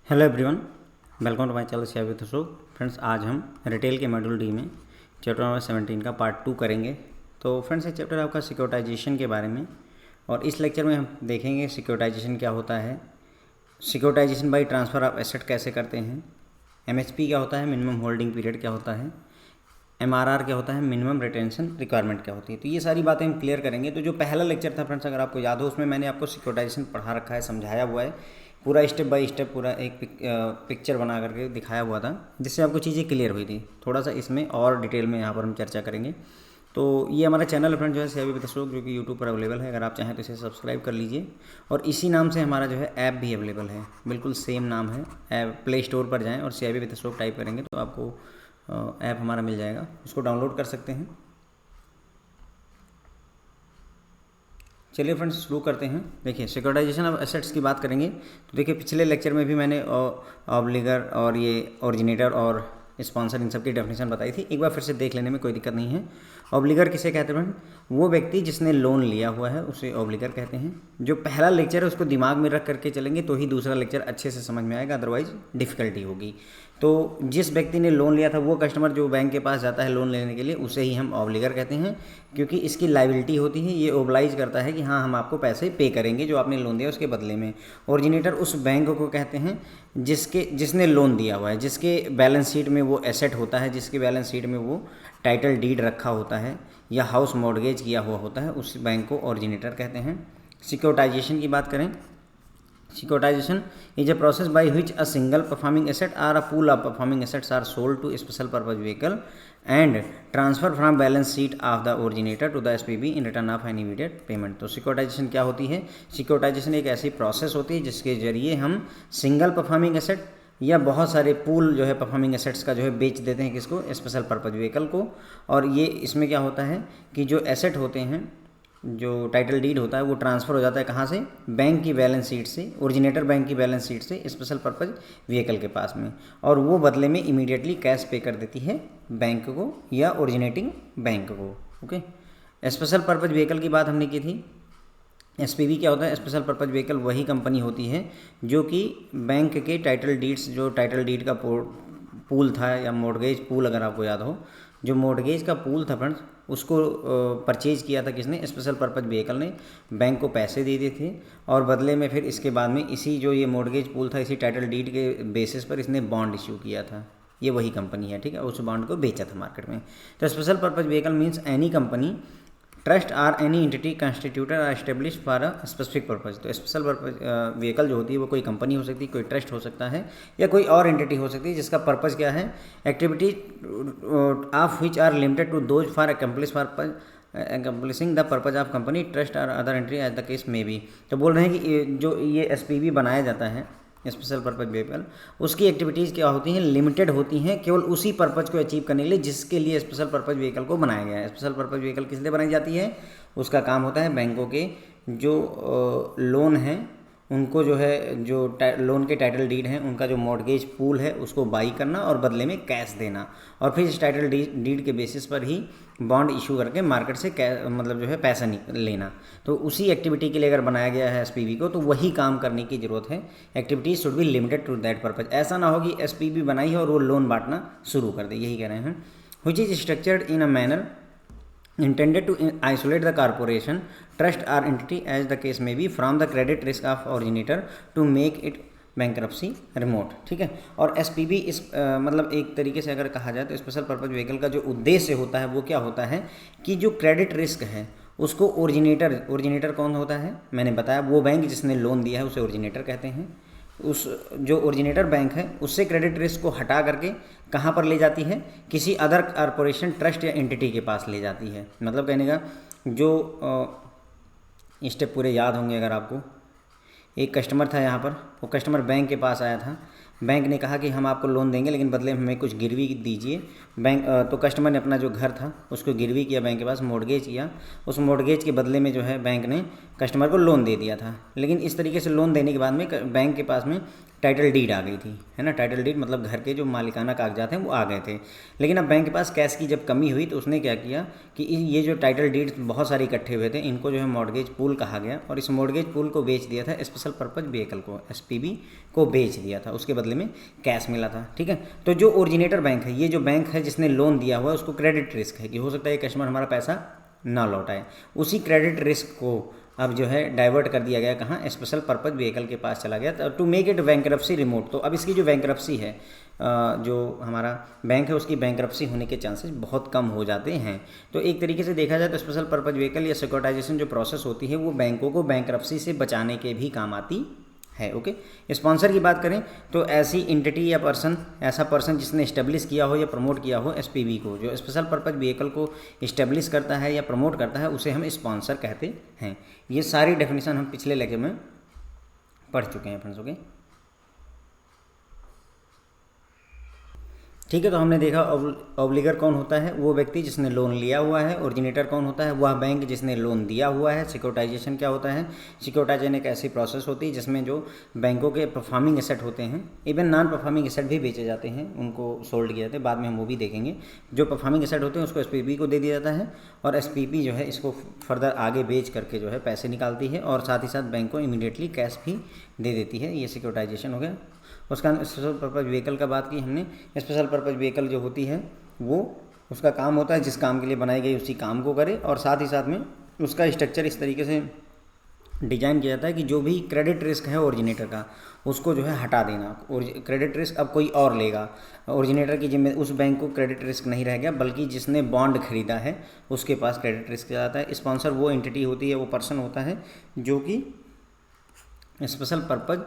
Hello everyone, welcome to my channel share with Ashok. Friends, आज हम retail के module D में चैप्टर नंबर 17 का पार्ट 2 करेंगे। तो फ्रेंड्स, ये चैप्टर आपका सिक्योरिटाइजेशन के बारे में, और इस लेक्चर में हम देखेंगे सिक्योरिटाइजेशन क्या होता है, securitisation by transfer of asset कैसे करते हैं, एमएचपी क्या होता है, मिनिमम होल्डिंग पीरियड क्या होता है, एमआरआर क्या होता है, मिनिमम रिटेंशन रिक्वायरमेंट क्या होती है। तो ये सारी बातें हम क्लियर करेंगे। तो जो पहला लेक्चर था फ्रेंड्स, अगर आपको याद हो, उसमें मैंने आपको सिक्योरिटाइजेशन पढ़ा रखा है, समझाया हुआ है, पूरा स्टेप बाय स्टेप पूरा एक पिक्चर बना करके दिखाया हुआ था, जिससे आपको चीज़ें क्लियर हुई थी। थोड़ा सा इसमें और डिटेल में यहाँ पर हम चर्चा करेंगे। तो ये हमारा चैनल है फ्रेंड, जो है शेयर विद अशोक, जो कि यूट्यूब पर अवेलेबल है। अगर आप चाहें तो इसे सब्सक्राइब कर लीजिए। और इसी नाम से हमारा जो है ऐप भी अवेलेबल है, बिल्कुल सेम नाम है ऐप। प्ले स्टोर पर जाएँ और शेयर विद अशोक टाइप करेंगे तो आपको ऐप हमारा मिल जाएगा, उसको डाउनलोड कर सकते हैं। चलिए फ्रेंड्स, शुरू करते हैं। देखिए, सिक्योरिटाइजेशन ऑफ एसेट्स की बात करेंगे तो देखिए, पिछले लेक्चर में भी मैंने ऑब्लिगर और ये ओरिजिनेटर और स्पॉन्सर इन सब की डेफिनेशन बताई थी। एक बार फिर से देख लेने में कोई दिक्कत नहीं है। ऑब्लिगर किसे कहते हैं? वो व्यक्ति जिसने लोन लिया हुआ है उसे ऑब्लिगर कहते हैं। जो पहला लेक्चर है उसको दिमाग में रख करके चलेंगे तो ही दूसरा लेक्चर अच्छे से समझ में आएगा, अदरवाइज डिफ़िकल्टी होगी। तो जिस व्यक्ति ने लोन लिया था, वो कस्टमर जो बैंक के पास जाता है लोन लेने के लिए, उसे ही हम ऑब्लिगर कहते हैं, क्योंकि इसकी लायबिलिटी होती है। ये ओब्लाइज करता है कि हाँ, हम आपको पैसे पे करेंगे जो आपने लोन दिया उसके बदले में। ओरिजिनेटर उस बैंक को कहते हैं जिसने लोन दिया हुआ है, जिसके बैलेंस शीट में वो एसेट होता है, जिसके बैलेंस शीट में वो टाइटल डीड रखा होता है या हाउस मॉर्गेज किया हुआ होता है, उस बैंक को ओरिजिनेटर कहते हैं। सिक्योरिटाइजेशन की बात करें, securitisation is a process by which a single performing asset or a pool of performing assets are sold to a special purpose vehicle and transfer from balance sheet of the originator to the SPV in return of an immediate payment। तो securitisation क्या होती है? Securitisation एक ऐसी process होती है जिसके जरिए हम सिंगल परफॉर्मिंग एसेट या बहुत सारे पूल जो है परफॉर्मिंग एसेट्स का जो है बेच देते हैं, किसको? स्पेशल पर्पज व्हीकल को। और ये इसमें क्या होता है कि जो एसेट होते हैं, जो टाइटल डीड होता है, वो ट्रांसफ़र हो जाता है कहाँ से? बैंक की बैलेंस शीट से, ओरिजिनेटर बैंक की बैलेंस शीट से स्पेशल पर्पज़ व्हीकल के पास में, और वो बदले में इमीडिएटली कैश पे कर देती है बैंक को या ओरिजिनेटिंग बैंक को। ओके, स्पेशल पर्पज़ व्हीकल की बात हमने की थी। एसपीवी क्या होता है? स्पेशल पर्पज़ व्हीकल वही कंपनी होती है जो कि बैंक के टाइटल डीड्स, जो टाइटल डीड का पूल था या मॉर्गेज पूल, अगर आपको याद हो, जो मॉर्गेज का पूल था फ्रेंड्स, उसको परचेज किया था किसने? स्पेशल पर्पज़ व्हीकल ने। बैंक को पैसे दे दिए थे और बदले में फिर इसके बाद में इसी जो ये मॉर्गेज पूल था, इसी टाइटल डीड के बेसिस पर इसने बॉन्ड इशू किया था। ये वही कंपनी है, ठीक है। उस बॉन्ड को बेचा था मार्केट में। तो special purpose vehicle means any company, trust or any entity constituted or establish for a specific purpose. तो स्पेशल पर्पज़ व्हीकल जो होती है वो कोई कंपनी हो सकती है, कोई ट्रस्ट हो सकता है, या कोई और एंटिटी हो सकती है जिसका पर्पज़ क्या है? Activities of which are limited to those for accomplishing the purpose of company, trust और other entity as the case may be. तो बोल रहे हैं कि जो ये एसपीवी बनाया जाता है, स्पेशल पर्पज़ व्हीकल, उसकी एक्टिविटीज़ क्या होती हैं? लिमिटेड होती हैं, केवल उसी पर्पज़ को अचीव करने के लिए जिसके लिए स्पेशल पर्पज़ व्हीकल को बनाया गया है। स्पेशल पर्पज़ व्हीकल किस लिए बनाई जाती है? उसका काम होता है बैंकों के जो लोन हैं उनको जो है, जो लोन के टाइटल डीड हैं, उनका जो मॉर्गेज पूल है उसको बाई करना और बदले में कैश देना, और फिर इस टाइटल डीड के बेसिस पर ही बॉन्ड इशू करके मार्केट से मतलब जो है पैसा लेना। तो उसी एक्टिविटी के लिए अगर बनाया गया है एसपीवी को, तो वही काम करने की ज़रूरत है। Activities should be limited to that purpose. ऐसा ना हो कि एसपीवी बनाई है और वो लोन बांटना शुरू कर दे, यही कह रहे हैं। Which is structured in a manner intended to isolate the corporation, trust or entity as the case may be from the credit risk of originator to make it bankruptcy remote, ठीक है। और एसपीवी इस मतलब एक तरीके से अगर कहा जाए तो स्पेशल पर्पज़ व्हीकल का जो उद्देश्य होता है वो क्या होता है कि जो क्रेडिट रिस्क है उसको ओरिजिनेटर कौन होता है? मैंने बताया, वो बैंक जिसने लोन दिया है उसे ओरिजिनेटर कहते हैं। उस जो ओरिजिनेटर बैंक है उससे क्रेडिट रिस्क को हटा करके कहाँ पर ले जाती है? किसी अदर कॉरपोरेशन, ट्रस्ट या एंटिटी के पास ले जाती है। मतलब कहने का जो स्टेप पूरे याद होंगे अगर आपको। एक कस्टमर था यहाँ पर, वो कस्टमर बैंक के पास आया था। बैंक ने कहा कि हम आपको लोन देंगे लेकिन बदले में हमें कुछ गिरवी दीजिए। बैंक तो कस्टमर ने अपना जो घर था उसको गिरवी किया, बैंक के पास मॉर्गेज किया। उस मॉर्गेज के बदले में जो है बैंक ने कस्टमर को लोन दे दिया था। लेकिन इस तरीके से लोन देने के बाद में बैंक के पास में टाइटल डीड आ गई थी, है ना। टाइटल डीड मतलब घर के जो मालिकाना कागजात हैं वो आ गए थे। लेकिन अब बैंक के पास कैश की जब कमी हुई तो उसने क्या किया कि ये जो टाइटल डीड बहुत सारे इकट्ठे हुए थे, इनको जो है मॉर्गेज पूल कहा गया, और इस मॉर्गेज पूल को बेच दिया था स्पेशल पर्पज व्हीकल को, SPV को बेच दिया था। उसके बदले में कैश मिला था, ठीक है। तो जो ओरिजिनेटर बैंक है, ये जो बैंक है जिसने लोन दिया हुआ है, उसको क्रेडिट रिस्क है कि हो सकता है ये कस्टमर हमारा पैसा ना लौटाए। उसी क्रेडिट रिस्क को अब जो है डाइवर्ट कर दिया गया, कहाँ, स्पेशल पर्पज व्हीकल के पास चला गया to make it bankruptcy remote. तो अब इसकी जो बैंकरप्सी है, जो हमारा बैंक है उसकी बैंकरप्सी होने के चांसेस बहुत कम हो जाते हैं। तो एक तरीके से देखा जाए तो स्पेशल पर्पज व्हीकल या सिक्योरिटाइजेशन जो प्रोसेस होती है वो बैंकों को बैंकरप्सी से बचाने के भी काम आती है, ओके। स्पॉन्सर की बात करें तो ऐसी एंटिटी या पर्सन, ऐसा पर्सन जिसने इस्टेब्लिश किया हो या प्रमोट किया हो SPV को, जो स्पेशल पर्पज व्हीकल को इस्टेब्लिश करता है या प्रमोट करता है, उसे हम स्पॉन्सर कहते हैं। ये सारी डेफिनेशन हम पिछले लेक्चर में पढ़ चुके हैं फ्रेंड्स, ओके। ठीक है, तो हमने देखा ऑब्लिगर कौन होता है, वो व्यक्ति जिसने लोन लिया हुआ है। ओरिजिनेटर कौन होता है, वह बैंक जिसने लोन दिया हुआ है। सिक्योरिटाइजेशन क्या होता है, सिक्योरिटाइजेशन एक ऐसी प्रोसेस होती है जिसमें जो बैंकों के परफॉर्मिंग एसेट होते हैं, इवन नॉन परफॉर्मिंग एसेट भी बेचे जाते हैं, उनको सोल्ड किया जाता है, बाद में हम वो भी देखेंगे। जो परफॉर्मिंग एसेट होते हैं उसको SPV को दे दिया जाता है, और SPV जो है इसको फर्दर आगे बेच करके जो है पैसे निकालती है, और साथ ही साथ बैंक को इमीडिएटली कैश भी दे देती है। ये सिक्योरिटाइजेशन हो गया। उसका स्पेशल पर्पज व्हीकल का बात की हमने। स्पेशल पर्पज व्हीकल जो होती है वो उसका काम होता है जिस काम के लिए बनाई गई उसी काम को करे, और साथ ही साथ में उसका स्ट्रक्चर इस तरीके से डिजाइन किया जाता है कि जो भी क्रेडिट रिस्क है ओरिजिनेटर का उसको जो है हटा देना, और क्रेडिट रिस्क अब कोई और लेगा। ओरिजिनेटर की जिम्मे उस बैंक को क्रेडिट रिस्क नहीं रह गया, बल्कि जिसने बॉन्ड खरीदा है उसके पास क्रेडिट रिस्क जाता है। स्पॉन्सर वो एंटिटी होती है, वो पर्सन होता है जो कि स्पेशल पर्पज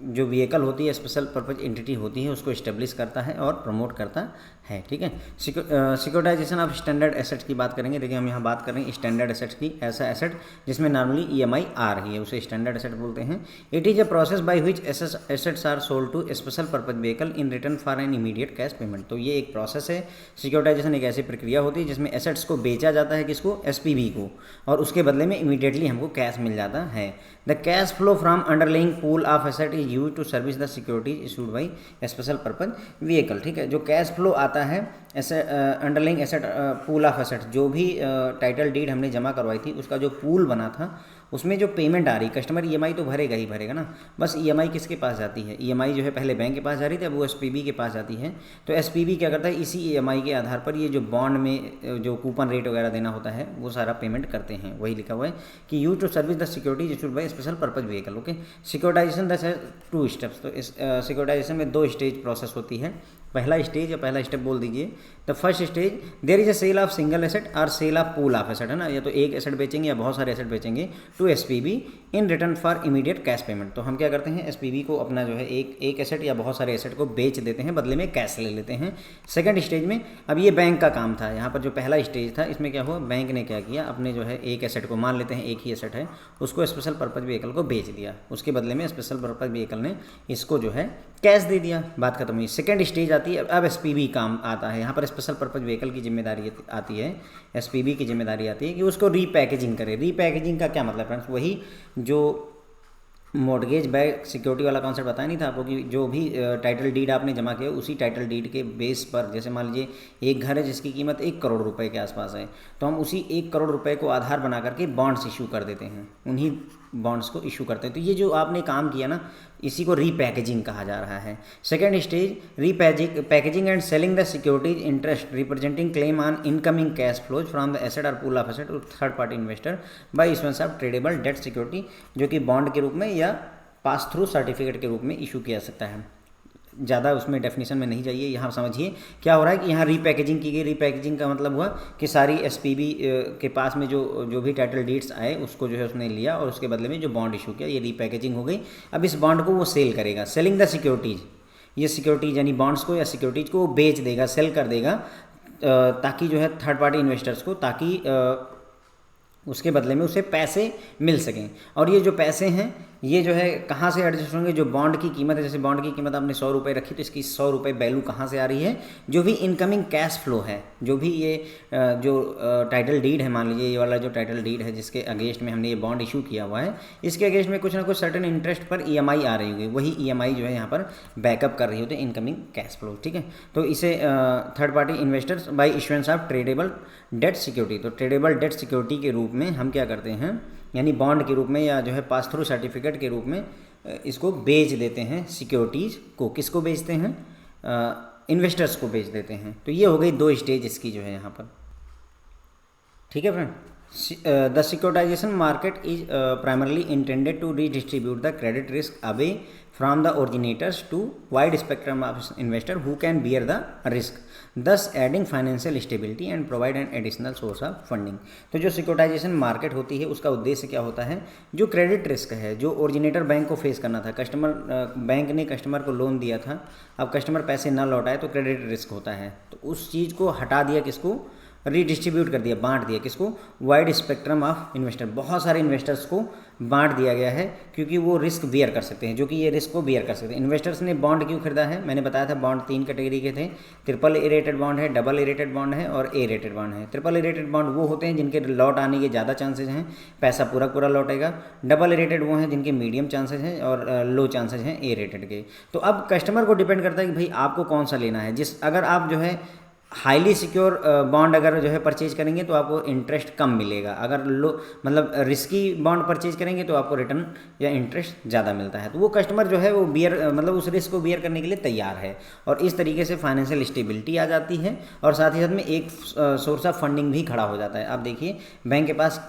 जो व्हीकल होती है, स्पेशल पर्पज एंटिटी होती है, उसको इस्टेब्लिश करता है और प्रमोट करता है, ठीक है। सिक्योरिटाइजेशन ऑफ स्टैंडर्ड एसेट्स की बात करेंगे। देखिए हम यहाँ बात कर रहे हैं स्टैंडर्ड एसेट्स की। ऐसा एसेट जिसमें नॉर्मली EMI आ रही है उसे स्टैंडर्ड एसेट बोलते हैं। It is a process by which assets are sold to special purpose vehicle in return for an immediate cash payment. तो ये एक प्रोसेस है। सिक्योरिटाइजेशन एक ऐसी प्रक्रिया होती है जिसमें एसेट्स को बेचा जाता है, किसको, SPV को, और उसके बदले में इमीडिएटली हमको कैश मिल जाता है। The cash flow from underlying pool of asset is used to service the securities issued by special purpose vehicle, ठीक है। जो कैश फ्लो आता है ऐसे underlying asset pool of asset, जो भी टाइटल डीड हमने जमा करवाई थी उसका जो पूल बना था उसमें जो पेमेंट आ रही, कस्टमर EMI तो भरेगा ही भरेगा ना, बस EMI किसके पास जाती है, EMI जो है पहले बैंक के पास जा रही थी, अब वो SPV के पास जाती है। तो SPV क्या करता है, इसी EMI के आधार पर ये जो बॉन्ड में जो कूपन रेट वगैरह देना होता है वो सारा पेमेंट करते हैं। वही लिखा हुआ है कि use to service the securities issued by special purpose vehicle, okay. Securitisation that है 2 स्टेप्स। तो इस सिक्योरिटाइजेशन में 2 स्टेज प्रोसेस होती है। पहला स्टेज या पहला स्टेप बोल दीजिए, the first stage there is a sale of single asset और sale of pool of asset, है ना, या तो एक एसेट बेचेंगे या बहुत सारे एसेट बेचेंगे to SPV in return for immediate cash payment. तो हम क्या करते हैं, SPV को अपना जो है एक एसेट या बहुत सारे एसेट को बेच देते हैं, बदले में कैश ले लेते हैं। सेकंड स्टेज में अब ये बैंक का काम था। यहाँ पर जो पहला स्टेज था इसमें क्या हुआ, बैंक ने क्या किया, अपने जो है एक एसेट को, मान लेते हैं एक ही एसेट है, उसको स्पेशल पर्पज व्हीकल को बेच दिया। उसके बदले में स्पेशल पर्पज व्हीकल ने इसको जो है कैश दे दिया, बात खत्म हुई। सेकंड स्टेज आती है, अब SPV काम आता है। यहाँ पर स्पेशल पर्पज व्हीकल की जिम्मेदारी आती है, SPV की जिम्मेदारी आती है कि उसको रीपैकेजिंग करे। रीपैकेजिंग का क्या मतलब फ्रेंड्स, वही जो मॉर्गेज बैक सिक्योरिटी वाला कॉन्सेप्ट बताया नहीं था आपको कि जो भी टाइटल डीड आपने जमा किया उसी टाइटल डीड के बेस पर, जैसे मान लीजिए एक घर है जिसकी कीमत 1 करोड़ रुपए के आसपास है, तो हम उसी 1 करोड़ रुपए को आधार बना करके बॉन्ड्स इशू कर देते हैं, उन्हीं बॉन्ड्स को इशू करते हैं। तो ये जो आपने काम किया ना, इसी को रीपैकेजिंग कहा जा रहा है। Second stage, repackaging and selling the securities interest representing claim on incoming cash flows from the asset और pool of asset to third party investor by issuance of tradeable debt security, जो कि bond के रूप में या pass through certificate के रूप में इशू किया जा सकता है। ज़्यादा उसमें डेफिनेशन में नहीं जाइए, यहाँ समझिए क्या हो रहा है कि यहाँ रीपैकेजिंग की गई। रीपैकेजिंग का मतलब हुआ कि सारी SPV के पास में जो भी टाइटल डीड्स आए उसको जो है उसने लिया और उसके बदले में जो बॉन्ड इशू किया, ये रीपैकेजिंग हो गई। अब इस बॉन्ड को वो सेल करेगा, सेलिंग द सिक्योरिटीज, ये सिक्योरिटीज यानी बॉन्ड्स को या सिक्योरिटीज को वो बेच देगा, सेल कर देगा, ताकि जो है थर्ड पार्टी इन्वेस्टर्स को, ताकि उसके बदले में उसे पैसे मिल सकें। और ये जो पैसे हैं ये जो है कहाँ से एडजस्ट होंगे, जो बॉन्ड की कीमत है, जैसे बॉन्ड की कीमत आपने 100 रुपये रखी तो इसकी 100 रुपये वैल्यू कहाँ से आ रही है, जो भी इनकमिंग कैश फ्लो है, जो भी ये जो टाइटल डीड है, मान लीजिए ये वाला जो टाइटल डीड है जिसके अगेंस्ट में हमने ये बॉन्ड इशू किया हुआ है, इसके अगेंस्ट में कुछ ना कुछ सर्टेन इंटरेस्ट पर EMI आ रही होगी, वही EMI जो है यहाँ पर बैकअप कर रही होती है इनकमिंग कैश फ्लो, ठीक है। तो इसे third party investors by issuance of tradeable debt security, तो ट्रेडेबल डेट सिक्योरिटी के रूप में हम क्या करते हैं, यानी बॉन्ड के रूप में या जो है पास थ्रू सर्टिफिकेट के रूप में इसको बेच देते हैं सिक्योरिटीज़ को। किसको बेचते हैं, इन्वेस्टर्स को बेच देते हैं। तो ये हो गई 2 स्टेज इसकी जो है यहाँ पर, ठीक है friend. The securitization market is primarily intended to redistribute the credit risk away from the originators to wide spectrum of investor who can bear the risk, thus adding financial stability and provide an additional source of funding. तो जो securitisation market होती है उसका उद्देश्य क्या होता है, जो क्रेडिट रिस्क है जो ओरिजिनेटर बैंक को फेस करना था, कस्टमर बैंक ने कस्टमर को लोन दिया था, अब कस्टमर पैसे ना लौटाए तो क्रेडिट रिस्क होता है, तो उस चीज़ को हटा दिया, किसको, रीडिस्ट्रीब्यूट कर दिया, बांट दिया, किसको, वाइड स्पेक्ट्रम ऑफ इन्वेस्टर, बहुत सारे इन्वेस्टर्स को बांट दिया गया है, क्योंकि वो रिस्क बियर कर सकते हैं, जो कि ये रिस्क को बियर कर सकते हैं। इन्वेस्टर्स ने बॉन्ड क्यों खरीदा है, मैंने बताया था बॉन्ड 3 कैटेगरी के थे, ट्रिपल ए रेटेड बॉन्ड है, डबल ए रेटेड बॉन्ड है और ए रेटेड बॉन्ड है। ट्रिपल ए रेटेड बॉन्ड वो होते हैं जिनके लौट आने के ज़्यादा चांसेज हैं, पैसा पूरा पूरा लौटेगा। डबल ए रेटेड वो हैं जिनके मीडियम चांसेज हैं और लो चांसेज हैं ए रेटेड के। तो अब कस्टमर को डिपेंड करता है कि भाई आपको कौन सा लेना है। अगर आप जो है हाईली सिक्योर बॉन्ड अगर जो है परचेज करेंगे तो आपको इंटरेस्ट कम मिलेगा, अगर लो मतलब रिस्की बॉन्ड परचेज करेंगे तो आपको रिटर्न या इंटरेस्ट ज़्यादा मिलता है। तो वो कस्टमर जो है वो मतलब उस रिस्क को बियर करने के लिए तैयार है, और इस तरीके से फाइनेंशियल स्टेबिलिटी आ जाती है और साथ ही साथ में एक सोर्स ऑफ फंडिंग भी खड़ा हो जाता है। आप देखिए बैंक के पास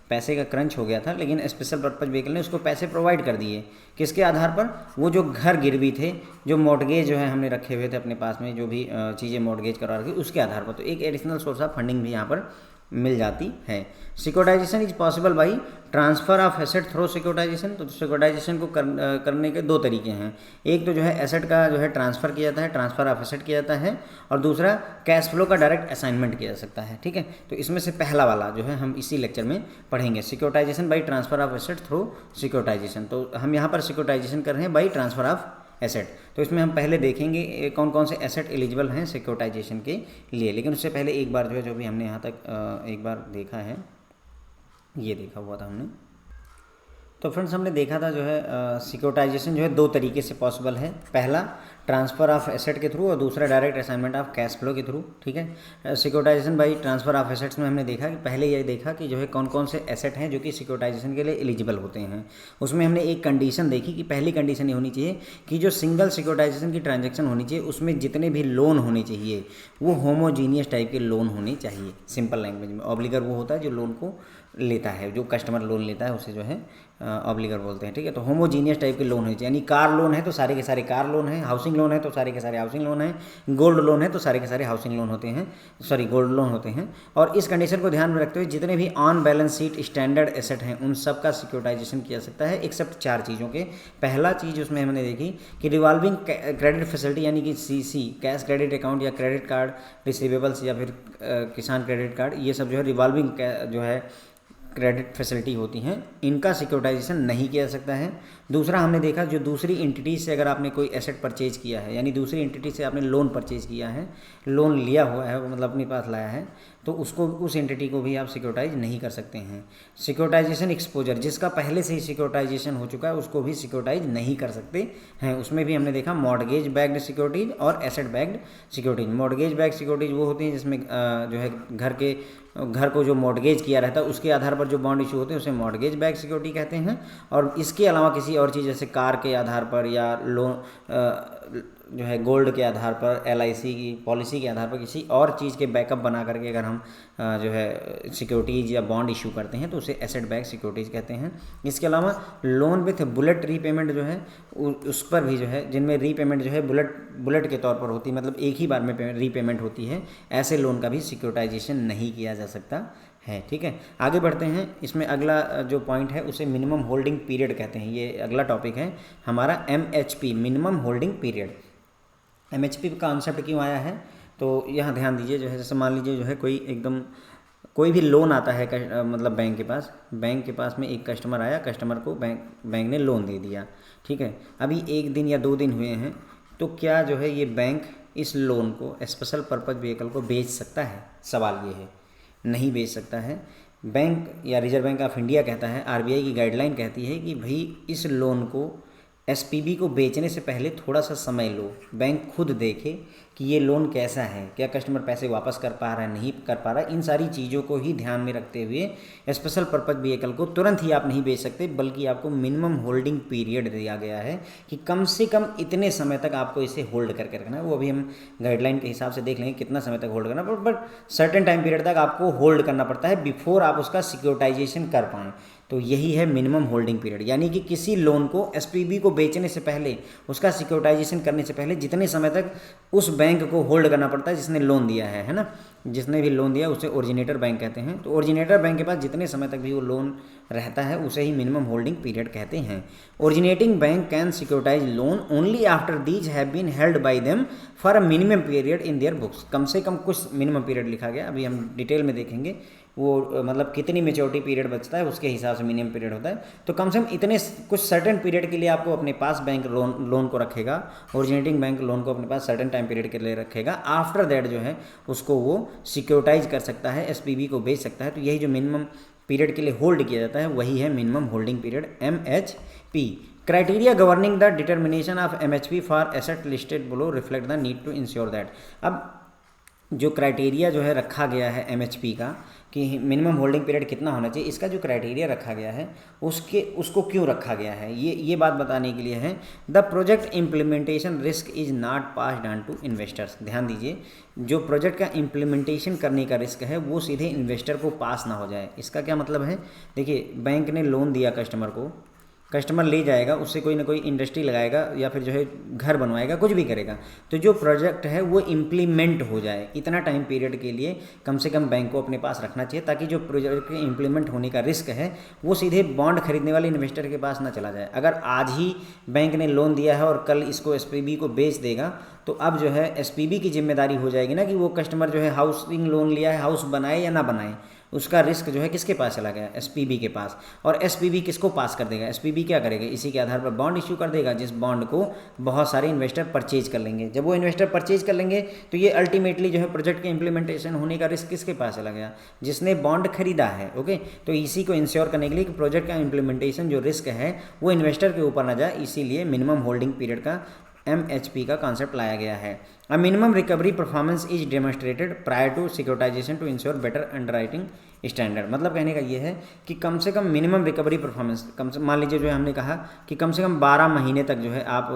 पैसे का क्रंच हो गया था, लेकिन स्पेशल पर्पज व्हीकल ने उसको पैसे प्रोवाइड कर दिए। किसके आधार पर, वो जो घर गिरवी थे, जो मॉर्गेज जो है हमने रखे हुए थे अपने पास में, जो भी चीज़ें मॉर्गेज करवा रखी उसके आधार पर, तो एक एडिशनल सोर्स ऑफ फंडिंग भी यहाँ पर मिल जाती है। Securitisation is possible by transfer of asset through securitisation. तो सिक्योरिटाइजेशन को करने के 2 तरीके हैं, एक तो जो है एसेट का जो है ट्रांसफ़र किया जाता है, ट्रांसफ़र ऑफ एसेट किया जाता है, और दूसरा कैश फ्लो का डायरेक्ट असाइनमेंट किया जा सकता है, ठीक है। तो इसमें से पहला वाला जो है हम इसी लेक्चर में पढ़ेंगे, securitisation by transfer of asset through securitisation. तो हम यहाँ पर सिक्योरिटाइजेशन कर रहे हैं बाई ट्रांसफ़र ऑफ एसेट। तो इसमें हम पहले देखेंगे कौन कौन से एसेट एलिजिबल हैं सिक्योरिटाइजेशन के लिए, लेकिन उससे पहले एक बार जो है, जो भी हमने यहाँ तक एक बार देखा है, ये देखा हुआ था हमने। तो फ्रेंड्स हमने देखा था जो है सिक्योरिटाइजेशन जो है 2 तरीके से पॉसिबल है, पहला ट्रांसफ़र ऑफ एसेट के थ्रू और दूसरा direct assignment of cash flow के थ्रू, ठीक है। Securitisation by transfer of assets में हमने देखा कि पहले ये देखा कि जो है कौन कौन से एसेट हैं जो कि सिक्योरिटाइजेशन के लिए एलिजिबल होते हैं। उसमें हमने एक कंडीशन देखी कि पहली कंडीशन ये होनी चाहिए कि जो सिंगल सिक्योरिटाइजेशन की ट्रांजैक्शन होनी चाहिए उसमें जितने भी लोन होने चाहिए वो होमोजीनियस टाइप के लोन होने चाहिए। सिंपल लैंग्वेज में ऑब्लिगर वो होता है जो लोन को लेता है, जो कस्टमर लोन लेता है उसे जो है ऑब्लिगर बोलते हैं, ठीक है। तो होमोजीनियस टाइप के लोन होने चाहिए, यानी कार लोन है तो सारे के सारे कार लोन हैं, हाउसिंग लोन है तो सारे के सारे हाउसिंग लोन हैं, गोल्ड लोन है तो सारे के सारे हाउसिंग लोन होते हैं, गोल्ड लोन होते हैं। और इस कंडीशन को ध्यान में रखते हुए जितने भी on balance sheet standard asset हैं उन सब का सिक्योरिटाइजेशन किया जा सकता है, एक्सेप्ट 4 चीज़ों के। पहला चीज़ उसमें हमने देखी कि रिवॉल्विंग क्रेडिट फैसिलिटी, यानी कि CC कैश क्रेडिट अकाउंट या क्रेडिट कार्ड रिसीवेबल्स या फिर किसान क्रेडिट कार्ड, ये सब जो है रिवॉल्विंग जो है क्रेडिट फैसिलिटी होती हैं, इनका सिक्योरिटाइजेशन नहीं किया जा सकता है। दूसरा हमने देखा जो दूसरी एंटिटी से अगर आपने कोई एसेट परचेज किया है, यानी दूसरी एंटिटी से आपने लोन परचेज किया है, लोन लिया हुआ है मतलब अपने पास लाया है, तो उसको उस एंटिटी को भी आप सिक्योरिटाइज नहीं कर सकते हैं। सिक्योरिटाइजेशन एक्सपोजर, जिसका पहले से ही सिक्योरिटाइजेशन हो चुका है उसको भी सिक्योरिटाइज नहीं कर सकते हैं। उसमें भी हमने देखा मॉर्गेज बैक्ड सिक्योरिटीज और asset backed securities. Mortgage backed securities वो होती हैं जिसमें जो है घर को जो मॉर्गेज किया रहता है उसके आधार पर जो बॉन्ड इशू होते हैं उसे मॉर्गेज बैक्ड सिक्योरिटी कहते हैं। और इसके अलावा किसी और चीज़ जैसे कार के आधार पर या लोन जो है गोल्ड के आधार पर, LIC की पॉलिसी के आधार पर किसी और चीज़ के बैकअप बना करके अगर हम जो है सिक्योरिटीज़ या बॉन्ड इशू करते हैं तो उसे एसेट बैक्ड सिक्योरिटीज़ कहते हैं। इसके अलावा लोन विथ बुलेट रीपेमेंट जो है उस पर भी जो है, जिनमें रीपेमेंट जो है बुलेट के तौर पर होती है, मतलब एक ही बार में रीपेमेंट होती है, ऐसे लोन का भी सिक्योरिटाइजेशन नहीं किया जा सकता है, ठीक है। आगे बढ़ते हैं, इसमें अगला जो पॉइंट है उसे मिनिमम होल्डिंग पीरियड कहते हैं। ये अगला टॉपिक है हमारा MHP, minimum holding period. MHP का कॉन्सेप्ट क्यों आया है, तो यहाँ ध्यान दीजिए जो है, जैसे मान लीजिए जो है कोई एकदम कोई भी लोन आता है मतलब बैंक के पास में एक कस्टमर आया, कस्टमर को बैंक ने लोन दे दिया, ठीक है। अभी 1 दिन या 2 दिन हुए हैं, तो क्या जो है ये बैंक इस लोन को, स्पेशल पर्पज़ व्हीकल को बेच सकता है? सवाल ये है, नहीं बेच सकता है। बैंक या रिजर्व बैंक ऑफ इंडिया कहता है, आरबीआई की गाइडलाइन कहती है कि भाई इस लोन को, एसपीबी को बेचने से पहले थोड़ा सा समय लो, बैंक खुद देखे कि ये लोन कैसा है, क्या कस्टमर पैसे वापस कर पा रहा है, नहीं कर पा रहा है। इन सारी चीज़ों को ही ध्यान में रखते हुए स्पेशल पर्पज़ व्हीकल को तुरंत ही आप नहीं बेच सकते, बल्कि आपको मिनिमम होल्डिंग पीरियड दिया गया है कि कम से कम इतने समय तक आपको इसे होल्ड करके रखना है। वो अभी हम गाइडलाइन के हिसाब से देख लेंगे कितना समय तक होल्ड करना, बट सर्टेन टाइम पीरियड तक आपको होल्ड करना पड़ता है बिफोर आप उसका सिक्योरिटाइजेशन कर पाएँ। तो यही है मिनिमम होल्डिंग पीरियड, यानी कि किसी लोन को एसपीबी को बेचने से पहले, उसका सिक्योरिटाइजेशन करने से पहले जितने समय तक उस बैंक को होल्ड करना पड़ता है जिसने लोन दिया है ना, जिसने भी लोन दिया उसे ओरिजिनेटर बैंक कहते हैं। तो ओरिजिनेटर बैंक के पास जितने समय तक भी वो लोन रहता है उसे ही मिनिमम होल्डिंग पीरियड कहते हैं। Originating bank can securitise loan only after these have been held by them for a minimum period in their books. कम से कम कुछ मिनिमम पीरियड लिखा गया, अभी हम डिटेल में देखेंगे वो मतलब कितनी मेच्योरिटी पीरियड बचता है उसके हिसाब से मिनिमम पीरियड होता है। तो कम से कम इतने कुछ सर्टेन पीरियड के लिए आपको अपने पास बैंक लोन को रखेगा, ओरिजिनेटिंग बैंक लोन को अपने पास सर्टेन टाइम पीरियड के लिए रखेगा। आफ्टर दैट जो है उसको वो सिक्योरिटाइज कर सकता है, एसपीबी को बेच सकता है। तो यही जो मिनिमम पीरियड के लिए होल्ड किया जाता है वही है minimum holding period, MHP। Criteria governing the determination of MHP for asset listed below reflect the need to ensure that. अब जो क्राइटेरिया जो है रखा गया है MHP का कि मिनिमम होल्डिंग पीरियड कितना होना चाहिए, इसका जो क्राइटेरिया रखा गया है उसको क्यों रखा गया है, ये बात बताने के लिए है। The project implementation risk is not passed on to investors. ध्यान दीजिए, जो प्रोजेक्ट का इम्प्लीमेंटेशन करने का रिस्क है वो सीधे इन्वेस्टर को पास ना हो जाए। इसका क्या मतलब है, देखिए बैंक ने लोन दिया कस्टमर को, कस्टमर ले जाएगा, उससे कोई ना कोई इंडस्ट्री लगाएगा या फिर जो है घर बनवाएगा, कुछ भी करेगा। तो जो प्रोजेक्ट है वो इम्प्लीमेंट हो जाए, इतना टाइम पीरियड के लिए कम से कम बैंक को अपने पास रखना चाहिए, ताकि जो प्रोजेक्ट के इम्प्लीमेंट होने का रिस्क है वो सीधे बॉन्ड खरीदने वाले इन्वेस्टर के पास ना चला जाए। अगर आज ही बैंक ने लोन दिया है और कल इसको एसपीबी को बेच देगा, तो अब जो है एसपीबी की जिम्मेदारी हो जाएगी ना कि वो कस्टमर जो है हाउसिंग लोन लिया है, हाउस बनाए या ना बनाए, उसका रिस्क जो है किसके पास चला गया, एसपीबी के पास। और एसपीबी किसको पास कर देगा, एसपीबी क्या करेगा, इसी के आधार पर बॉन्ड इश्यू कर देगा, जिस बॉन्ड को बहुत सारे इन्वेस्टर परचेज कर लेंगे। जब वो इन्वेस्टर परचेज कर लेंगे तो ये अल्टीमेटली जो है प्रोजेक्ट के इंप्लीमेंटेशन होने का रिस्क किसके पास चला गया, जिसने बॉन्ड खरीदा है। ओके, तो इसी को इंश्योर करने के लिए कि प्रोजेक्ट का इंप्लीमेंटेशन जो रिस्क है वो इन्वेस्टर के ऊपर ना जाए, इसीलिए मिनिमम होल्डिंग पीरियड का MHP का कॉन्सेप्ट लाया गया है। A minimum recovery performance is demonstrated prior to securitisation to ensure better underwriting standard. मतलब कहने का ये है कि कम से कम मिनिमम रिकवरी परफॉर्मेंस, कम से मान लीजिए जो है हमने कहा कि कम से कम 12 महीने तक जो है आप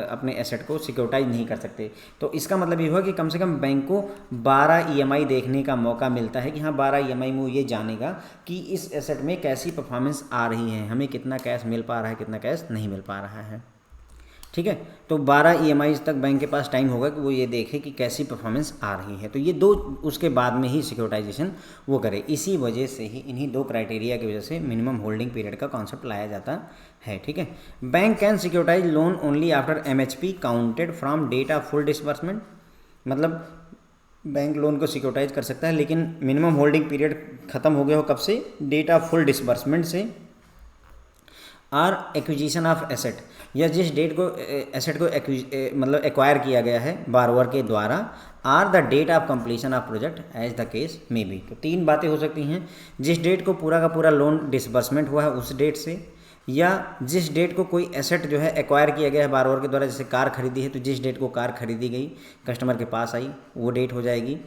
अपने एसेट को सिक्योरिटाइज नहीं कर सकते। तो इसका मतलब ये हुआ कि कम से कम बैंक को 12 EMI देखने का मौका मिलता है कि हाँ 12 EMI में ये जानेगा कि इस एसेट में कैसी परफॉर्मेंस आ रही है, हमें कितना कैश मिल पा रहा है, कितना कैश नहीं मिल पा रहा है। ठीक है, तो 12 EMI तक बैंक के पास टाइम होगा कि वो ये देखे कि कैसी परफॉर्मेंस आ रही है। तो ये दो उसके बाद में ही सिक्योरिटाइजेशन वो करे। इसी वजह से ही, इन्हीं दो क्राइटेरिया की वजह से मिनिमम होल्डिंग पीरियड का कॉन्सेप्ट लाया जाता है। ठीक है, bank can securitise loan only after MHP counted from date of full disbursement. मतलब बैंक लोन को सिक्योरिटाइज कर सकता है लेकिन मिनिमम होल्डिंग पीरियड खत्म हो गया हो कब से, डेट ऑफ फुल डिसबर्समेंट से, आर एक्विजिशन ऑफ एसेट, या जिस डेट को एसेट को मतलब एक्वायर किया गया है बारोवर के द्वारा, or the date of completion of project as the case may be. तो 3 बातें हो सकती हैं, जिस डेट को पूरा का पूरा लोन डिसबर्समेंट हुआ है उस डेट से, या जिस डेट को कोई एसेट जो है एक्वायर किया गया है बारोवर के द्वारा, जैसे कार खरीदी है तो जिस डेट को कार खरीदी गई कस्टमर के पास आई वो डेट हो जाएगी,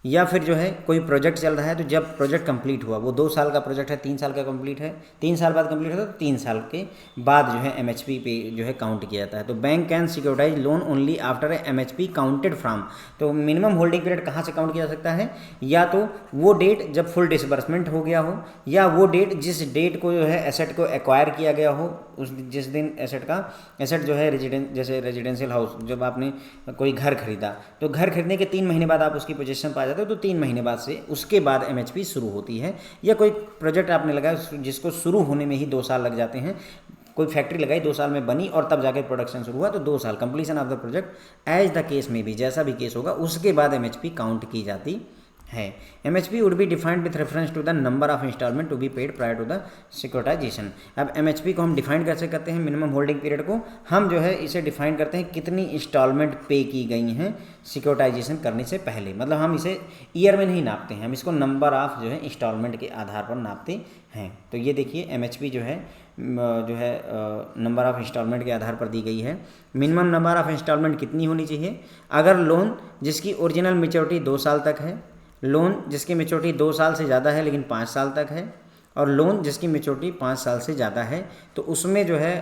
या फिर जो है कोई प्रोजेक्ट चल रहा है तो जब प्रोजेक्ट कंप्लीट हुआ, वो 2 साल का प्रोजेक्ट है, 3 साल का कंप्लीट है, 3 साल बाद कंप्लीट होता है तो 3 साल के बाद जो है MHP पे जो है काउंट किया जाता है। तो bank can securitise loan only after MHP counted from. तो मिनिमम होल्डिंग पीरियड कहाँ से काउंट किया जा सकता है, या तो वो डेट जब फुल डिसबर्समेंट हो गया हो, या वो डेट जिस डेट को जो है एसेट को एक्वायर किया गया हो, उस जिस दिन एसेट जो है जैसे रेजिडेंशियल हाउस, जब आपने कोई घर खरीदा तो घर खरीदने के 3 महीने बाद आप उसकी पोजीशन पा जाते हो, तो 3 महीने बाद से उसके बाद MHP शुरू होती है। या कोई प्रोजेक्ट आपने लगाया जिसको शुरू होने में ही 2 साल लग जाते हैं, कोई फैक्ट्री लगाई 2 साल में बनी और तब जाकर प्रोडक्शन शुरू हुआ तो 2 साल, completion of the project as the case में भी, जैसा भी केस होगा उसके बाद MHP काउंट की जाती है। MHP would be defined with reference to the number of instalment to be paid prior to the securitisation. अब MHP को हम डिफाइन कैसे करते हैं, मिनिमम होल्डिंग पीरियड को हम जो है इसे डिफाइन करते हैं कितनी इंस्टॉलमेंट पे की गई हैं सिक्योरिटाइजेशन करने से पहले, मतलब हम इसे ईयर में नहीं नापते हैं, हम इसको नंबर ऑफ जो है इंस्टॉलमेंट के आधार पर नापते हैं। तो ये देखिए MHP जो है नंबर ऑफ इंस्टॉलमेंट के आधार पर दी गई है। मिनिमम नंबर ऑफ इंस्टॉलमेंट कितनी होनी चाहिए, अगर लोन जिसकी ओरिजिनल मेच्योरिटी 2 साल तक है, लोन जिसकी मेच्योरिटी 2 साल से ज़्यादा है लेकिन 5 साल तक है, और लोन जिसकी मेच्योरिटी 5 साल से ज़्यादा है, तो उसमें जो है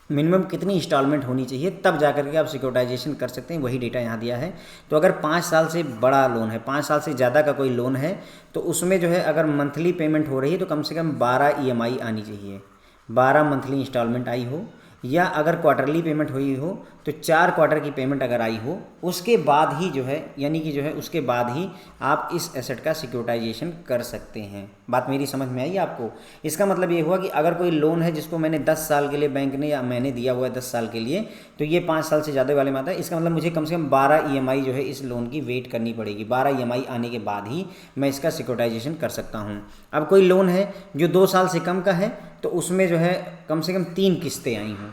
मिनिमम कितनी इंस्टॉलमेंट होनी चाहिए, तब जा करके आप सिक्योरिटाइजेशन कर सकते हैं। वही डेटा यहाँ दिया है। तो अगर 5 साल से बड़ा लोन है, 5 साल से ज़्यादा का कोई लोन है, तो उसमें जो है अगर मंथली पेमेंट हो रही है तो कम से कम 12 EMI आनी चाहिए, 12 मंथली इंस्टॉलमेंट आई हो, या अगर क्वार्टरली पेमेंट हुई हो तो 4 क्वार्टर की पेमेंट अगर आई हो, उसके बाद ही जो है यानी कि जो है उसके बाद ही आप इस एसेट का सिक्योरिटाइजेशन कर सकते हैं। बात मेरी समझ में आई आपको? इसका मतलब ये हुआ कि अगर कोई लोन है जिसको मैंने 10 साल के लिए बैंक ने या मैंने दिया हुआ है 10 साल के लिए, तो ये 5 साल से ज़्यादा वाले में आता है। इसका मतलब मुझे कम से कम 12 EMI जो है इस लोन की वेट करनी पड़ेगी, 12 EMI आने के बाद ही मैं इसका सिक्योरिटाइजेशन कर सकता हूँ। अब कोई लोन है जो 2 साल से कम का है, तो उसमें जो है कम से कम 3 किस्तें आई हों,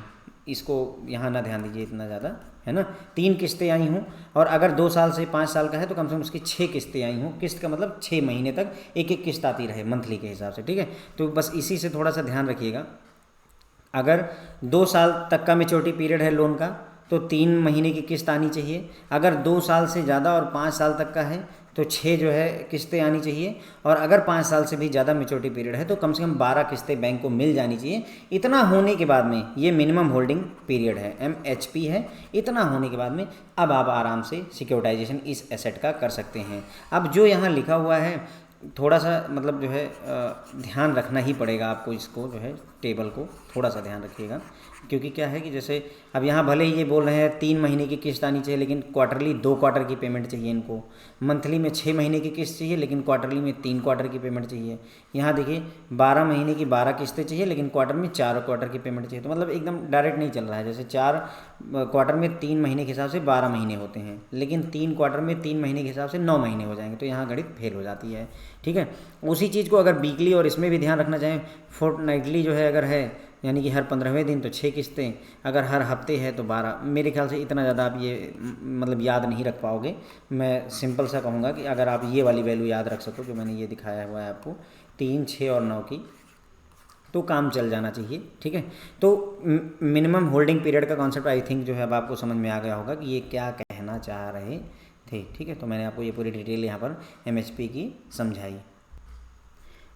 इसको यहाँ ना ध्यान दीजिए इतना ज़्यादा, है ना, 3 किस्तें आई हों, और अगर 2 साल से 5 साल का है तो कम से कम उसकी 6 किस्तें आई हों। किस्त का मतलब 6 महीने तक एक एक किस्त आती रहे मंथली के हिसाब से, ठीक है। तो बस इसी से थोड़ा सा ध्यान रखिएगा। अगर 2 साल तक का मेच्योरिटी पीरियड है लोन का तो 3 महीने की किस्त आनी चाहिए, अगर 2 साल से ज़्यादा और 5 साल तक का है तो 6 जो है किस्तें आनी चाहिए, और अगर 5 साल से भी ज़्यादा मेच्योरिटी पीरियड है तो कम से कम 12 किस्तें बैंक को मिल जानी चाहिए। इतना होने के बाद में ये मिनिमम होल्डिंग पीरियड है, MHP है। इतना होने के बाद में अब आप आराम से सिक्योरिटाइजेशन इस एसेट का कर सकते हैं। अब जो यहाँ लिखा हुआ है थोड़ा सा मतलब जो है ध्यान रखना ही पड़ेगा आपको, इसको जो है टेबल को थोड़ा सा ध्यान रखिएगा, क्योंकि क्या है कि जैसे अब यहाँ भले ही ये बोल रहे हैं 3 महीने की किस्त आनी चाहिए लेकिन क्वार्टरली 2 क्वार्टर की पेमेंट चाहिए इनको, मंथली में 6 महीने की किस्त चाहिए लेकिन क्वार्टरली में 3 क्वार्टर की पेमेंट चाहिए। यहाँ देखिए 12 महीने की 12 किस्तें चाहिए लेकिन क्वार्टर में 4 क्वार्टर की पेमेंट चाहिए। तो मतलब एकदम डायरेक्ट नहीं चल रहा है, जैसे 4 क्वार्टर में 3 महीने के हिसाब से 12 महीने होते हैं, लेकिन 3 क्वार्टर में 3 महीने के हिसाब से 9 महीने हो जाएंगे, तो यहाँ गणित फेल हो जाती है, ठीक है। उसी चीज़ को अगर वीकली और इसमें भी ध्यान रखना चाहें, फोर्टनाइटली जो है अगर है यानी कि हर 15वें दिन तो 6 किस्तें, अगर हर हफ्ते है तो 12। मेरे ख्याल से इतना ज़्यादा आप ये मतलब याद नहीं रख पाओगे। मैं सिंपल सा कहूँगा कि अगर आप ये वाली वैल्यू याद रख सको जो मैंने ये दिखाया हुआ है आपको 3, 6 और 9 की, तो काम चल जाना चाहिए, ठीक है। तो मिनिमम होल्डिंग पीरियड का कॉन्सेप्ट आई थिंक जो है अब आपको समझ में आ गया होगा कि ये क्या कहना चाह रहे थे, ठीक है। तो मैंने आपको ये पूरी डिटेल यहाँ पर MHP की समझाई,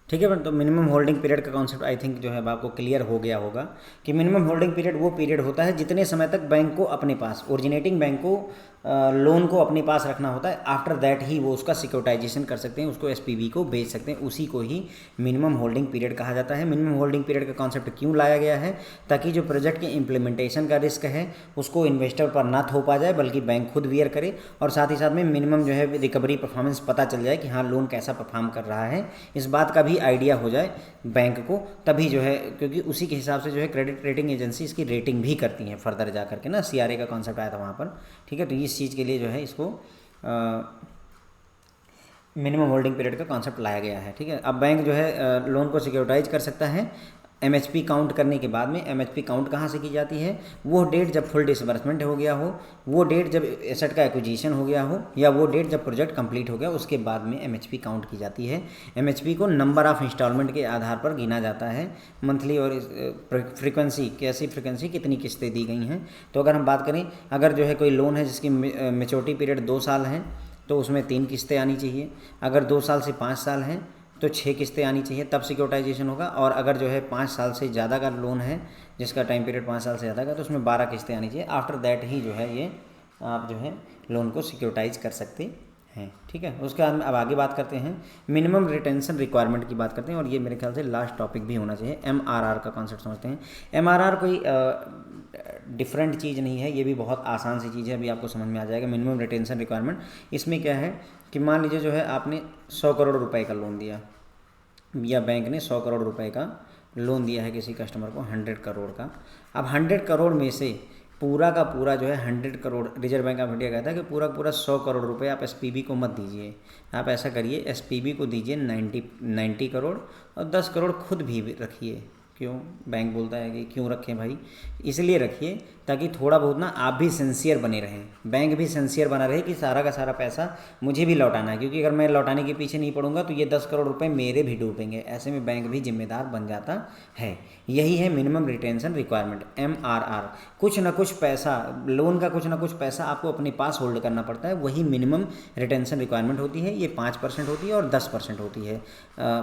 ठीक है। तो मिनिमम होल्डिंग पीरियड का कॉन्सेप्ट आई थिंक जो है अब आपको क्लियर हो गया होगा कि मिनिमम होल्डिंग पीरियड वो पीरियड होता है जितने समय तक बैंक को अपने पास, ओरिजिनेटिंग बैंक को लोन को अपने पास रखना होता है। आफ्टर दैट ही वो उसका सिक्योरिटाइजेशन कर सकते हैं, उसको SPV को बेच सकते हैं, उसी को ही मिनिमम होल्डिंग पीरियड कहा जाता है। मिनिमम होल्डिंग पीरियड का कॉन्सेप्ट क्यों लाया गया है, ताकि जो प्रोजेक्ट के इम्प्लीमेंटेशन का रिस्क है उसको इन्वेस्टर पर ना थोपा जाए बल्कि बैंक खुद बियर करे, और साथ ही साथ में मिनिमम जो है रिकवरी परफॉर्मेंस पता चल जाए कि हाँ लोन कैसा परफॉर्म कर रहा है, इस बात का भी आइडिया हो जाए बैंक को, तभी जो है, क्योंकि उसी के हिसाब से जो है क्रेडिट रेटिंग एजेंसी इसकी रेटिंग भी करती हैं फर्दर जा करके ना, CRA का कॉन्सेप्ट आया था वहाँ पर, ठीक है। तो इस चीज़ के लिए जो है इसको मिनिमम होल्डिंग पीरियड का कॉन्सेप्ट लाया गया है, ठीक है। अब बैंक जो है लोन को सिक्योरिटाइज कर सकता है MHP काउंट करने के बाद में। MHP काउंट कहाँ से की जाती है, वो डेट जब फुल डिसबर्समेंट हो गया हो, वो डेट जब एसेट का एक्विजिशन हो गया हो, या वो डेट जब प्रोजेक्ट कंप्लीट हो गया, उसके बाद में MHP काउंट की जाती है। MHP को नंबर ऑफ इंस्टॉलमेंट के आधार पर गिना जाता है, मंथली और फ्रीक्वेंसी, कैसी फ्रीक्वेंसी, कितनी किस्तें दी गई हैं। तो अगर हम बात करें, अगर जो है कोई लोन है जिसकी मेच्योरिटी पीरियड 2 साल है तो उसमें 3 किस्तें आनी चाहिए, अगर 2 साल से 5 साल हैं तो 6 किस्तें आनी चाहिए, तब सिक्योरिटाइजेशन होगा। और अगर जो है 5 साल से ज़्यादा का लोन है जिसका टाइम पीरियड 5 साल से ज़्यादा का, तो उसमें 12 किस्तें आनी चाहिए। आफ्टर दैट ही जो है ये आप जो है लोन को सिक्योरिटाइज कर सकते हैं, ठीक है। उसके बाद में अब आगे बात करते हैं, मिनिमम रिटेंशन रिक्वायरमेंट की बात करते हैं, और ये मेरे ख्याल से लास्ट टॉपिक भी होना चाहिए। MRR का कॉन्सेप्ट समझते हैं। MRR कोई डिफरेंट चीज़ नहीं है, ये भी बहुत आसान सी चीज़ है, अभी आपको समझ में आ जाएगा। मिनिमम रिटेंशन रिक्वायरमेंट इसमें क्या है कि मान लीजिए जो है आपने 100 करोड़ रुपए का लोन दिया, या बैंक ने 100 करोड़ रुपए का लोन दिया है किसी कस्टमर को, 100 करोड़ का। अब 100 करोड़ में से पूरा का पूरा जो है 100 crore, reserve bank of India कहता है कि पूरा पूरा 100 करोड़ रुपए आप एसपीबी को मत दीजिए। आप ऐसा करिए, एसपीबी को दीजिए 90 करोड़ और 10 करोड़ खुद भी रखिए। क्यों? बैंक बोलता है कि क्यों रखें भाई, इसलिए रखिए ताकि थोड़ा बहुत ना आप भी सिंसियर बने रहें, बैंक भी सिंसियर बना रहे कि सारा का सारा पैसा मुझे भी लौटाना है, क्योंकि अगर मैं लौटाने के पीछे नहीं पड़ूंगा तो ये 10 करोड़ रुपए मेरे भी डूबेंगे। ऐसे में बैंक भी जिम्मेदार बन जाता है। यही है मिनिमम रिटेंशन रिक्वायरमेंट, MRR। कुछ ना कुछ पैसा, लोन का कुछ ना कुछ पैसा आपको अपने पास होल्ड करना पड़ता है, वही मिनिमम रिटेंशन रिक्वायरमेंट होती है। ये 5% होती है और 10% होती है।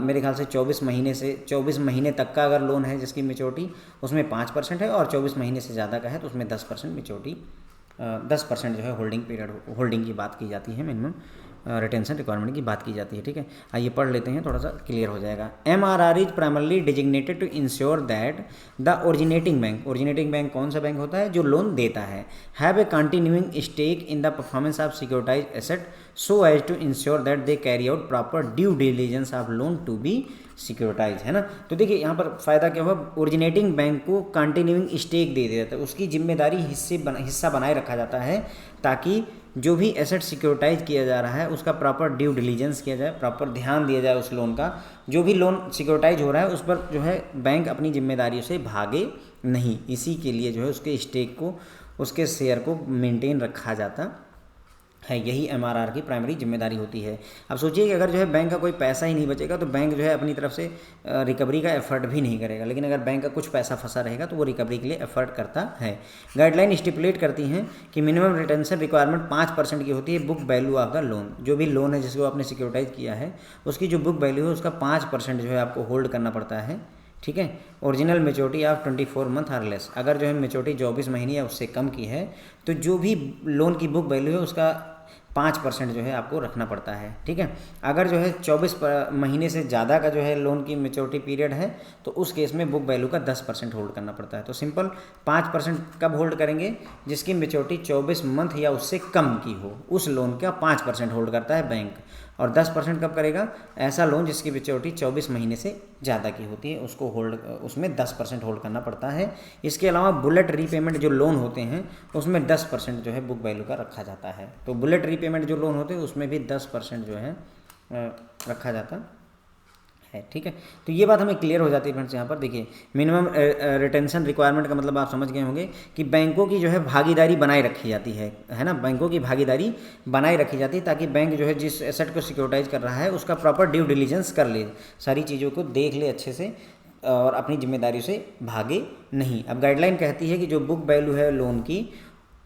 मेरे ख्याल से 24 महीने तक का अगर लोन है जिसकी मेच्योरिटी, उसमें 5% है, और 24 महीने से ज़्यादा का है तो उसमें 10% मेच्योरिटी, 10% जो है होल्डिंग पीरियड, होल्डिंग की बात की जाती है, मिनिमम रिटेंशन रिक्वायरमेंट की बात की जाती है। ठीक है, आइए पढ़ लेते हैं, थोड़ा सा क्लियर हो जाएगा। MRR is primarily designated to ensure that the originating bank कौन सा बैंक होता है? जो लोन देता है, have a continuing stake in the performance of securitise asset so as to ensure that they carry out proper due diligence of loan to be securitise, है ना। तो देखिए यहाँ पर फ़ायदा क्या हुआ, ओरिजिनेटिंग बैंक को कंटिन्यूइंग स्टेक दे दिया जाता है, उसकी जिम्मेदारी हिस्सा बनाए रखा जाता है, ताकि जो भी एसेट सिक्योरिटाइज किया जा रहा है उसका प्रॉपर ड्यू डिलीजेंस किया जाए, प्रॉपर ध्यान दिया जाए उस लोन का। जो भी लोन सिक्योरिटाइज हो रहा है उस पर जो है बैंक अपनी जिम्मेदारियों से भागे नहीं, इसी के लिए जो है उसके स्टेक को, उसके शेयर को मेंटेन रखा जाता है। यही MRR की प्राइमरी जिम्मेदारी होती है। अब सोचिए कि अगर जो है बैंक का कोई पैसा ही नहीं बचेगा तो बैंक जो है अपनी तरफ से रिकवरी का एफर्ट भी नहीं करेगा, लेकिन अगर बैंक का कुछ पैसा फंसा रहेगा तो वो रिकवरी के लिए एफर्ट करता है। गाइडलाइन स्टिपुलेट करती हैं कि मिनिमम रिटेंशन रिक्वायरमेंट 5% की होती है book value of the loan. जो भी लोन है जिसको आपने सिक्योरिटाइज किया है उसकी जो बुक वैल्यू है उसका 5% जो है आपको होल्ड करना पड़ता है। ठीक है, original maturity of 24 month or less. अगर जो है मेच्योरिटी 24 महीने या उससे कम की है तो जो भी लोन की बुक वैल्यू है उसका 5% जो है आपको रखना पड़ता है। ठीक है, अगर जो है 24 महीने से ज़्यादा का जो है लोन की मेच्योरिटी पीरियड है तो उस केस में बुक वैल्यू का 10% होल्ड करना पड़ता है। तो सिंपल 5% कब होल्ड करेंगे? जिसकी मेच्योरिटी 24 मंथ या उससे कम की हो, उस लोन का 5% होल्ड करता है बैंक। और 10% कब करेगा? ऐसा लोन जिसकी मेच्योरिटी 24 महीने से ज़्यादा की होती है उसको उसमें 10% होल्ड करना पड़ता है। इसके अलावा बुलेट रीपेमेंट जो लोन होते हैं उसमें 10% जो है बुक वैल्यू का रखा जाता है। तो बुलेट रीपेमेंट जो लोन होते हैं उसमें भी 10% जो है रखा जाता है। ठीक है, तो ये बात हमें क्लियर हो जाती है फ्रेंड्स। यहाँ पर देखिए मिनिमम रिटेंशन रिक्वायरमेंट का मतलब आप समझ गए होंगे कि बैंकों की जो है भागीदारी बनाए रखी जाती है ना। बैंकों की भागीदारी बनाए रखी जाती है ताकि बैंक जो है जिस एसेट को सिक्योरिटाइज कर रहा है उसका प्रॉपर ड्यू डिलीजेंस कर ले, सारी चीज़ों को देख ले अच्छे से और अपनी जिम्मेदारियों से भागे नहीं। अब गाइडलाइन कहती है कि जो बुक वैल्यू है लोन की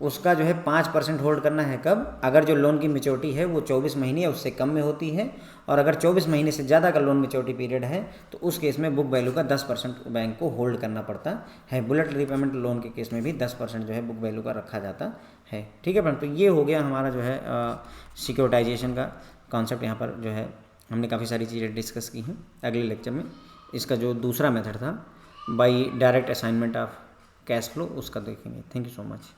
उसका जो है 5% होल्ड करना है। कब? अगर जो लोन की मेच्योरिटी है वो 24 महीने या उससे कम में होती है, और अगर 24 महीने से ज़्यादा का लोन मेच्योरिटी पीरियड है तो उस केस में बुक वैल्यू का 10% बैंक को होल्ड करना पड़ता है। बुलेट रीपेमेंट लोन के केस में भी 10% जो है बुक वैल्यू का रखा जाता है। ठीक है फ्रेंड, तो ये हो गया हमारा जो है सिक्योरिटाइजेशन का कॉन्सेप्ट। यहाँ पर जो है हमने काफ़ी सारी चीज़ें डिस्कस की हैं। अगले लेक्चर में इसका जो दूसरा मेथड था by direct assignment of cash flow उसका देखेंगे। Thank you so much.